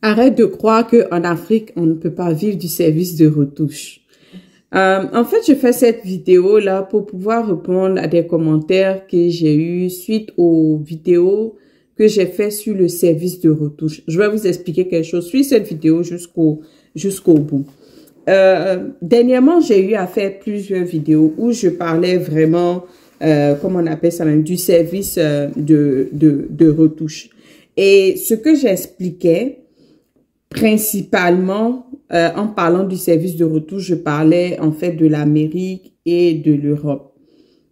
Arrête de croire qu'en Afrique, on ne peut pas vivre du service de retouche. En fait, je fais cette vidéo-là pour pouvoir répondre à des commentaires que j'ai eus suite aux vidéos que j'ai fait sur le service de retouche. Je vais vous expliquer quelque chose. Suis cette vidéo jusqu'au bout. Dernièrement, j'ai eu à faire plusieurs vidéos où je parlais vraiment, comment on appelle ça même, du service de retouche. Et ce que j'expliquais, principalement, en parlant du service de retouche, je parlais en fait de l'Amérique et de l'Europe.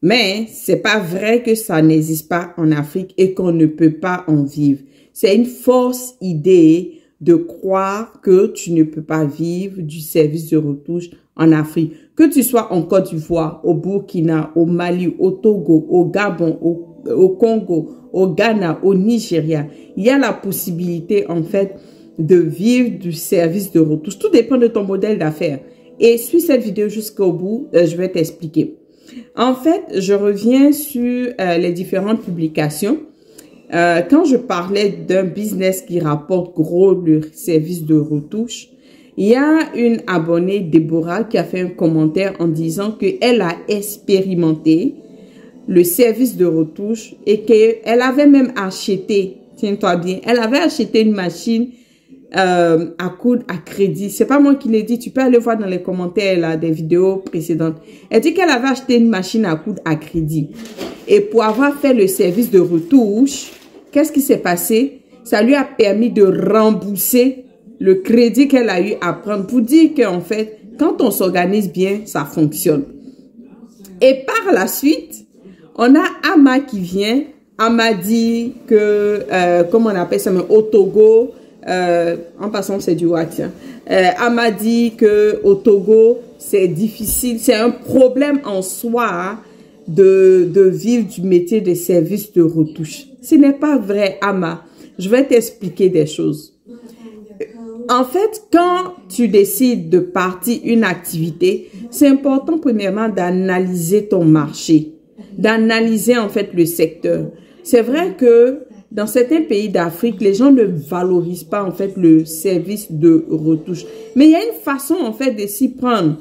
Mais c'est pas vrai que ça n'existe pas en Afrique et qu'on ne peut pas en vivre. C'est une fausse idée de croire que tu ne peux pas vivre du service de retouche en Afrique. Que tu sois en Côte d'Ivoire, au Burkina, au Mali, au Togo, au Gabon, au Congo, au Ghana, au Nigeria, il y a la possibilité en fait de vivre du service de retouche. Tout dépend de ton modèle d'affaires. Et suis cette vidéo jusqu'au bout, je vais t'expliquer. En fait, je reviens sur les différentes publications. Quand je parlais d'un business qui rapporte gros le service de retouche, il y a une abonnée, Déborah, qui a fait un commentaire en disant qu'elle a expérimenté le service de retouche et qu'elle avait même acheté, tiens-toi bien, elle avait acheté une machine à coudre à crédit. C'est pas moi qui l'ai dit, tu peux aller voir dans les commentaires là, des vidéos précédentes. Elle dit qu'elle avait acheté une machine à coudre à crédit. Et pour avoir fait le service de retouche, qu'est-ce qui s'est passé? Ça lui a permis de rembourser le crédit qu'elle a eu à prendre pour dire qu'en fait, quand on s'organise bien, ça fonctionne. Et par la suite, on a Ama qui vient. Ama dit que, comment on appelle ça, mais au Togo, en passant c'est du WhatsApp. Ama dit que au Togo, c'est difficile, c'est un problème en soi de vivre du métier de service de retouche. Ce n'est pas vrai, Ama. Je vais t'expliquer des choses. En fait, quand tu décides de partir une activité, c'est important premièrement d'analyser ton marché, d'analyser en fait le secteur. C'est vrai que dans certains pays d'Afrique, les gens ne valorisent pas en fait le service de retouche. Mais il y a une façon en fait de s'y prendre.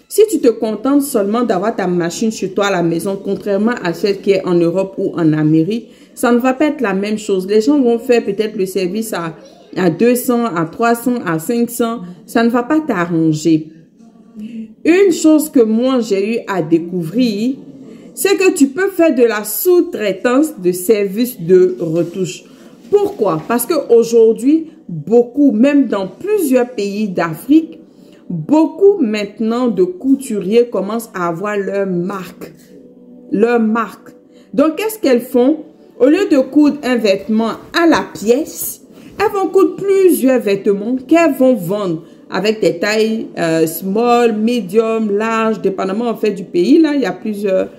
Si tu te contentes seulement d'avoir ta machine chez toi à la maison, contrairement à celle qui est en Europe ou en Amérique, ça ne va pas être la même chose. Les gens vont faire peut-être le service à 200, à 300, à 500. Ça ne va pas t'arranger. Une chose que moi j'ai eu à découvrir, c'est que tu peux faire de la sous-traitance de services de retouche. Pourquoi? Parce qu'aujourd'hui, beaucoup, même dans plusieurs pays d'Afrique, beaucoup maintenant de couturiers commencent à avoir leur marque. Leur marque. Donc, qu'est-ce qu'elles font? Au lieu de coudre un vêtement à la pièce, elles vont coudre plusieurs vêtements qu'elles vont vendre avec des tailles small, medium, large, dépendamment en fait du pays. Là, il y a plusieurs,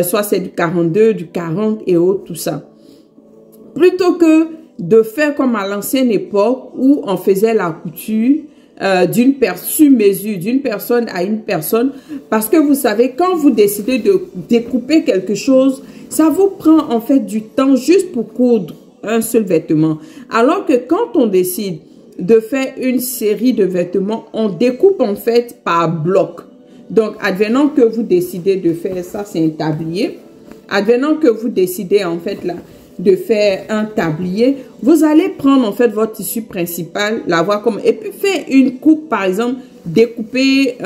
soit c'est du 42, du 40 et autres, tout ça. Plutôt que de faire comme à l'ancienne époque où on faisait la couture d'une sur-mesure, d'une personne à une personne, parce que vous savez, quand vous décidez de découper quelque chose, ça vous prend en fait du temps juste pour coudre un seul vêtement. Alors que quand on décide de faire une série de vêtements, on découpe en fait par bloc. Donc, advenant que vous décidez de faire ça, c'est un tablier. Advenant que vous décidez en fait là de faire un tablier, vous allez prendre en fait votre tissu principal, l'avoir comme, et puis faire une coupe par exemple, découper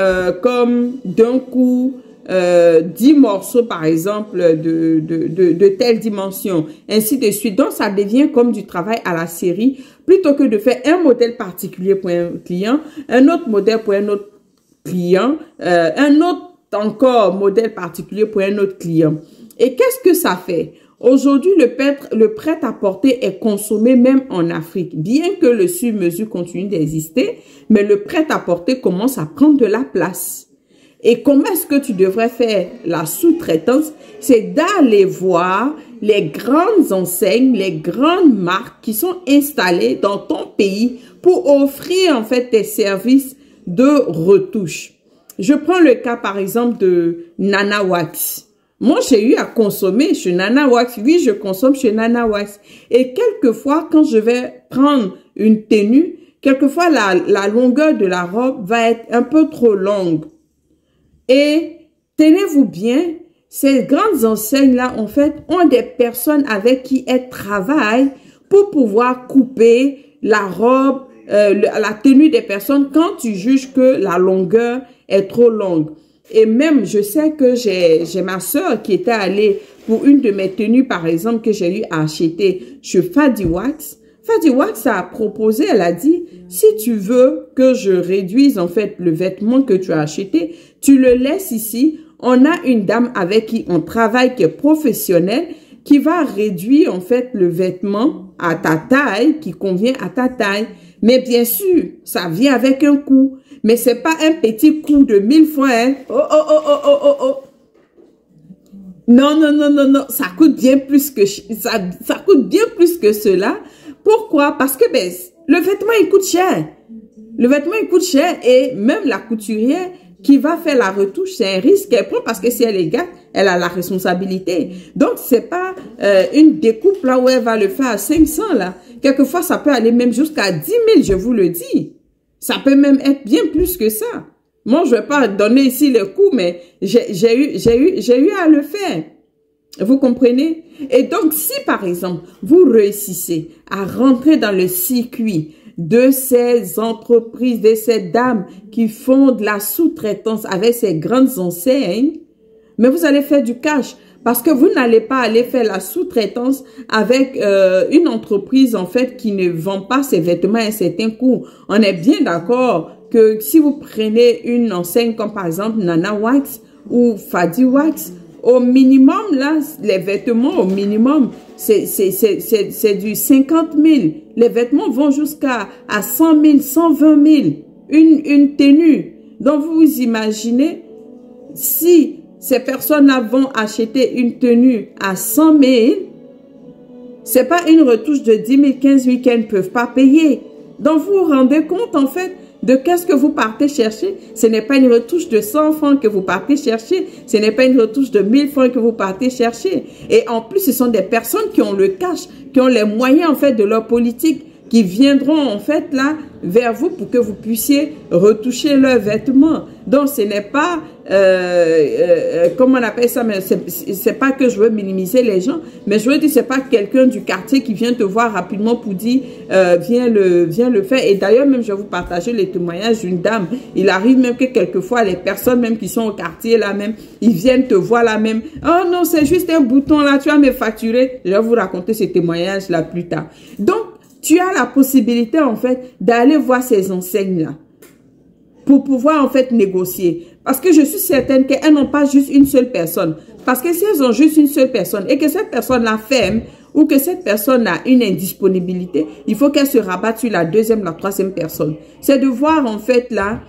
comme d'un coup 10 morceaux par exemple de telle dimension, ainsi de suite. Donc ça devient comme du travail à la série, plutôt que de faire un modèle particulier pour un client, un autre modèle pour un autre client, un autre encore modèle particulier pour un autre client. Et qu'est-ce que ça fait? Aujourd'hui, le prêt-à-porter est consommé même en Afrique. Bien que le sur-mesure continue d'exister, mais le prêt-à-porter commence à prendre de la place. Et comment est-ce que tu devrais faire la sous-traitance? C'est d'aller voir les grandes enseignes, les grandes marques qui sont installées dans ton pays pour offrir en fait tes services de retouche. Je prends le cas par exemple de Nana Wax. Moi, j'ai eu à consommer chez Nana Wax. Oui, je consomme chez Nana Wax. Et quelquefois, quand je vais prendre une tenue, quelquefois la longueur de la robe va être un peu trop longue. Et tenez-vous bien, ces grandes enseignes-là, en fait, ont des personnes avec qui elles travaillent pour pouvoir couper la robe, la tenue des personnes quand tu juges que la longueur est trop longue. Et même, je sais que j'ai ma sœur qui était allée pour une de mes tenues, par exemple, que j'ai eu à acheter chez Fadi Wax. Fadi Wax a proposé, elle a dit, si tu veux que je réduise en fait le vêtement que tu as acheté, tu le laisses ici. On a une dame avec qui on travaille qui est professionnelle, qui va réduire en fait le vêtement à ta taille, qui convient à ta taille. Mais bien sûr, ça vient avec un coût. Mais c'est pas un petit coût de 1000 francs. Hein. Oh. Non. Ça coûte bien plus que ça coûte bien plus que cela. Pourquoi? Parce que ben, le vêtement il coûte cher. Le vêtement il coûte cher et même la couturière qui va faire la retouche, c'est un risque qu'elle prend parce que si elle est gâte, elle a la responsabilité. Donc c'est pas une découpe là où elle va le faire à 500 là. Quelquefois ça peut aller même jusqu'à 10 000, je vous le dis. Ça peut même être bien plus que ça. Moi je vais pas donner ici les coûts, mais j'ai eu à le faire. Vous comprenez? Et donc, si par exemple, vous réussissez à rentrer dans le circuit de ces entreprises, de ces dames qui font de la sous-traitance avec ces grandes enseignes, mais vous allez faire du cash parce que vous n'allez pas aller faire la sous-traitance avec une entreprise en fait qui ne vend pas ses vêtements à un certain coût. On est bien d'accord que si vous prenez une enseigne comme par exemple Nana Wax ou Fadi Wax, au minimum, là, les vêtements, au minimum, c'est du 50 000. Les vêtements vont jusqu'à 100 000, 120 000. Une tenue. Donc, vous imaginez, si ces personnes-là vont acheter une tenue à 100 000, c'est pas une retouche de 10 000, 15 000 qu'elles ne peuvent pas payer. Donc, vous vous rendez compte, en fait, de qu'est-ce que vous partez chercher. Ce n'est pas une retouche de 100 francs que vous partez chercher. Ce n'est pas une retouche de 1000 francs que vous partez chercher. Et en plus, ce sont des personnes qui ont le cash, qui ont les moyens en fait de leur politique, qui viendront en fait là vers vous pour que vous puissiez retoucher leurs vêtements. Donc, ce n'est pas, comment on appelle ça, mais c'est pas que je veux minimiser les gens, mais je veux dire, c'est pas quelqu'un du quartier qui vient te voir rapidement pour dire, viens le faire. Et d'ailleurs, même, je vais vous partager les témoignages d'une dame. Il arrive même que quelquefois, les personnes même qui sont au quartier là même, ils viennent te voir là même. Oh non, c'est juste un bouton là, tu vas me facturer. Je vais vous raconter ces témoignages là plus tard. Donc, tu as la possibilité en fait d'aller voir ces enseignes-là pour pouvoir en fait négocier. Parce que je suis certaine qu'elles n'ont pas juste une seule personne. Parce que si elles ont juste une seule personne et que cette personne-là ferme ou que cette personne a une indisponibilité, il faut qu'elle se rabatte sur la deuxième, la troisième personne. C'est de voir en fait là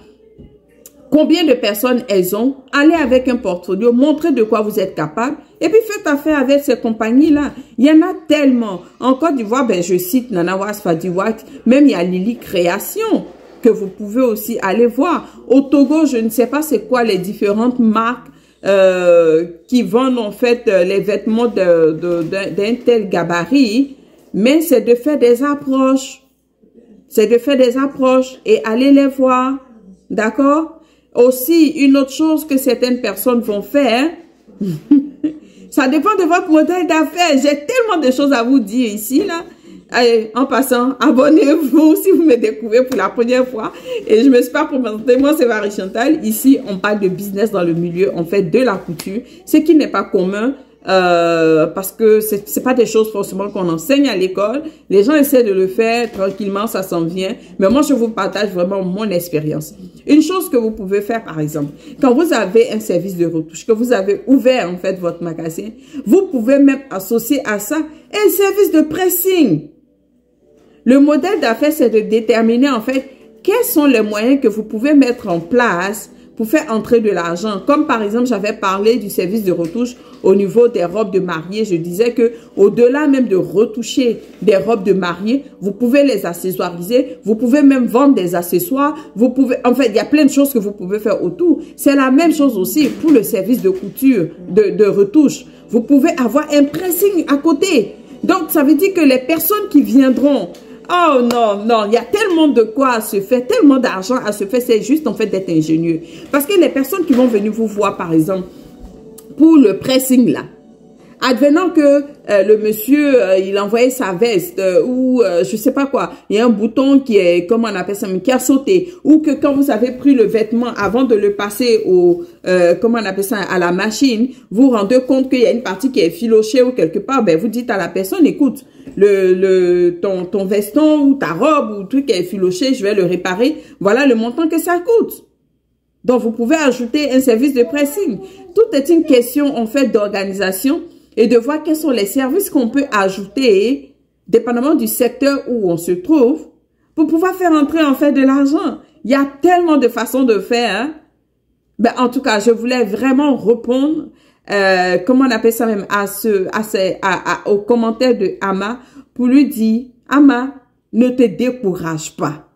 combien de personnes elles ont, allez avec un portfolio, montrez de quoi vous êtes capable et puis faites affaire avec ces compagnies-là. Il y en a tellement. En Côte d'Ivoire, ben, je cite Nana Wax, Fadi Wax, même il y a Lily Création que vous pouvez aussi aller voir. Au Togo, je ne sais pas c'est quoi les différentes marques qui vendent en fait les vêtements d'un tel gabarit, mais c'est de faire des approches. C'est de faire des approches et aller les voir. D'accord? Aussi, une autre chose que certaines personnes vont faire, ça dépend de votre modèle d'affaires. J'ai tellement de choses à vous dire ici, là. Allez, en passant, abonnez-vous si vous me découvrez pour la première fois. Et je me suis pas présentée, moi c'est Marie Chantal. Ici, on parle de business dans le milieu, on fait de la couture, ce qui n'est pas commun. Parce que c'est pas des choses forcément qu'on enseigne à l'école. Les gens essaient de le faire tranquillement, ça s'en vient. Mais moi, je vous partage vraiment mon expérience. Une chose que vous pouvez faire, par exemple, quand vous avez un service de retouche, que vous avez ouvert en fait votre magasin, vous pouvez même associer à ça un service de pressing. Le modèle d'affaires, c'est de déterminer en fait quels sont les moyens que vous pouvez mettre en place pour faire entrer de l'argent. Comme par exemple, j'avais parlé du service de retouche au niveau des robes de mariée. Je disais que au-delà même de retoucher des robes de mariée, vous pouvez les accessoiriser. Vous pouvez même vendre des accessoires. Vous pouvez, en fait, il y a plein de choses que vous pouvez faire autour. C'est la même chose aussi pour le service de couture, de retouche. Vous pouvez avoir un pressing à côté. Donc, ça veut dire que les personnes qui viendront Oh non, non, il y a tellement de quoi à se faire, tellement d'argent à se faire, c'est juste en fait d'être ingénieux. Parce que les personnes qui vont venir vous voir, par exemple, pour le pressing là, advenant que le monsieur, il envoyait sa veste ou je sais pas quoi, il y a un bouton qui est, comment on appelle ça, qui a sauté, ou que quand vous avez pris le vêtement avant de le passer au, comment on appelle ça, à la machine, vous rendez compte qu'il y a une partie qui est filochée ou quelque part, ben vous dites à la personne, écoute, ton veston ou ta robe ou truc qui est filoché, je vais le réparer, voilà le montant que ça coûte. Donc vous pouvez ajouter un service de pressing. Tout est une question en fait d'organisation et de voir quels sont les services qu'on peut ajouter, dépendamment du secteur où on se trouve, pour pouvoir faire entrer en fait de l'argent. Il y a tellement de façons de faire. Hein? Ben, en tout cas, je voulais vraiment répondre, comment on appelle ça même, aux commentaires de Ama, pour lui dire, Ama, ne te décourage pas.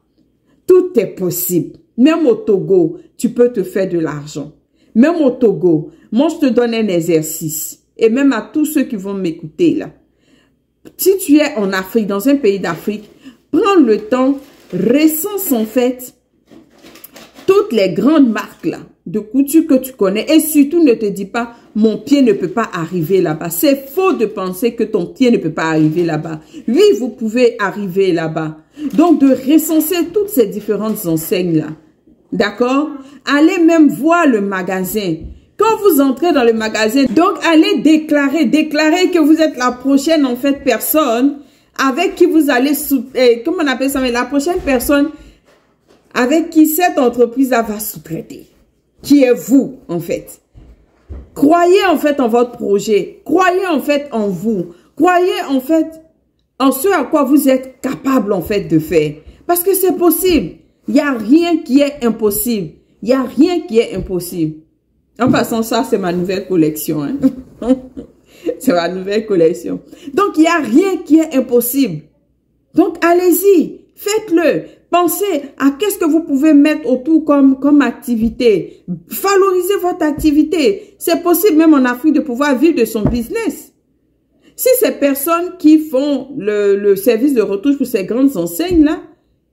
Tout est possible. Même au Togo, tu peux te faire de l'argent. Même au Togo, moi je te donne un exercice. Et même à tous ceux qui vont m'écouter là. Si tu es en Afrique, dans un pays d'Afrique, prends le temps, recense en fait toutes les grandes marques là, de couture que tu connais. Et surtout ne te dis pas, mon pied ne peut pas arriver là-bas. C'est faux de penser que ton pied ne peut pas arriver là-bas. Oui, vous pouvez arriver là-bas. Donc de recenser toutes ces différentes enseignes là. D'accord? Allez même voir le magasin. Quand vous entrez dans le magasin, donc allez déclarer que vous êtes la prochaine en fait personne avec qui vous allez, comment on appelle ça, mais la prochaine personne avec qui cette entreprise va sous-traiter. Qui est vous en fait. Croyez en fait en votre projet. Croyez en fait en vous. Croyez en fait en ce à quoi vous êtes capable en fait de faire. Parce que c'est possible. Il n'y a rien qui est impossible. Il n'y a rien qui est impossible. En passant, ça, c'est ma nouvelle collection. Hein? C'est ma nouvelle collection. Donc, il n'y a rien qui est impossible. Donc, allez-y. Faites-le. Pensez à qu'est-ce que vous pouvez mettre autour comme activité. Valorisez votre activité. C'est possible même en Afrique de pouvoir vivre de son business. Si ces personnes qui font le service de retouche pour ces grandes enseignes-là,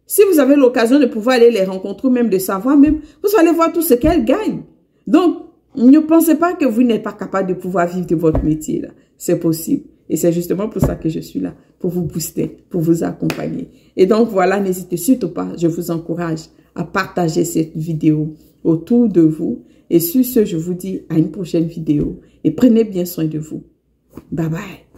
si vous avez l'occasion de pouvoir aller les rencontrer ou même de savoir même, vous allez voir tout ce qu'elles gagnent. Donc, ne pensez pas que vous n'êtes pas capable de pouvoir vivre de votre métier. Là. C'est possible. Et c'est justement pour ça que je suis là, pour vous booster, pour vous accompagner. Et donc, voilà, n'hésitez surtout pas, je vous encourage à partager cette vidéo autour de vous. Et sur ce, je vous dis à une prochaine vidéo. Et prenez bien soin de vous. Bye bye.